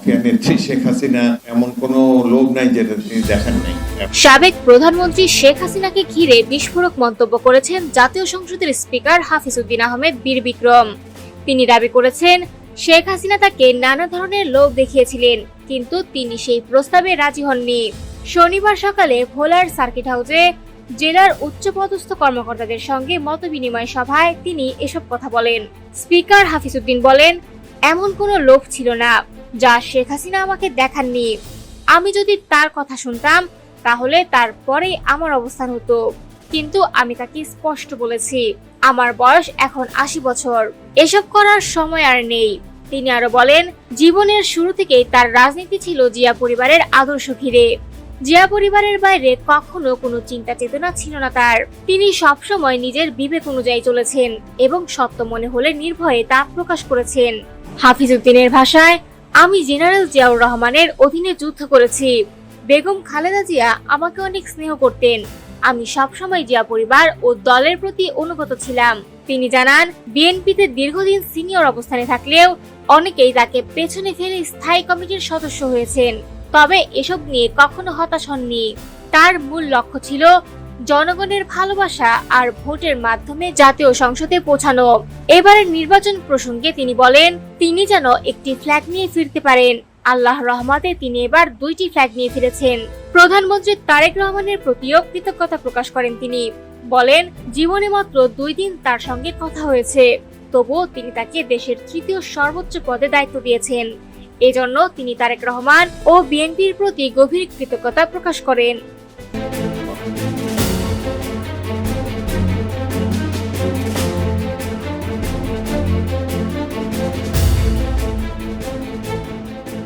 Mafia নেত্রী শেখ হাসিনা এমন কোনো লোক নাই যেটা তিনি দেখেন নাই। সাবেক প্রধানমন্ত্রী শেখ হাসিনাকে ঘিরে বিস্ফোরক মন্তব্য করেছেন জাতীয় সংসদের স্পিকার হাফিজউদ্দিন আহমেদ বীর বিক্রম। তিনি দাবি করেছেন, শেখ হাসিনা তাকে নানা ধরনের লোভ দেখিয়েছিলেন, কিন্তু তিনি সেই প্রস্তাবে রাজি হননি। শনিবার সকালে ভোলার সার্কিট হাউসে জেলার উচ্চপদস্থ কর্মকর্তাদের সঙ্গে মতবিনিময় সভায় তিনি এসব কথা বলেন। স্পিকার হাফিজউদ্দিন বলেন, এমন কোনো লোভ ছিল না যা শেখ হাসিনা আমাকে দেখাননি। আমি যদি তার কথা শুনতাম তাহলে তারপরেই আমার অবস্থান হতো, কিন্তু আমি তাকে স্পষ্ট বলেছি, আমার বয়স এখন 80 বছর, এসব করার সময় আর নেই। তিনি আরো বলেন, জীবনের শুরু থেকেই তার রাজনীতি ছিল জিয়া পরিবারের আদর্শ ঘিরে। জিয়া পরিবারের বাইরে কখনো কোনো চিন্তা চেতনা ছিল না তার। তিনি সবসময় নিজের বিবেক অনুযায়ী চলেছেন এবং সত্য মনে হলে নির্ভয়ে তা প্রকাশ করেছেন। হাফিজউদ্দিনের ভাষায়, আমি জেনারেল জিয়াউর রহমানের অধীনে যুদ্ধ করেছি। বেগম খালেদা জিয়া আমাকে অনেক স্নেহ করতেন। আমি সবসময় জিয়া পরিবার ও দলের প্রতি অনুগত ছিলাম। তিনি জানান, বিএনপিতে দীর্ঘদিন সিনিয়র অবস্থানে থাকলেও অনেকেই তাকে পেছনে ফেলে স্থায়ী কমিটির সদস্য হয়েছেন, তবে এসব নিয়ে কখনো হতাশ হননি। তার মূল লক্ষ্য ছিল জনগণের ভালোবাসা আর ভোটের মাধ্যমে জাতীয় সংসদে পৌঁছানো। এবারের নির্বাচন প্রসঙ্গে তিনি বলেন, তিনি যেন একটি ফ্ল্যাগ নিয়ে ফিরতে পারেন। আল্লাহর রহমতে তিনি এবার 2টি ফ্ল্যাগ নিয়ে ফিরেছেন। প্রধানমন্ত্রী তারেক রহমানের প্রতিও কৃতজ্ঞতা প্রকাশ করেন তিনি। বলেন, জীবনে মাত্র 2 দিন তার সঙ্গে কথা হয়েছে, তবুও তিনি তাকে দেশের 3য় সর্বোচ্চ পদে দায়িত্ব দিয়েছেন। এজন্য তিনি তারেক রহমান ও বিএনপির প্রতি গভীর কৃতজ্ঞতা প্রকাশ করেন।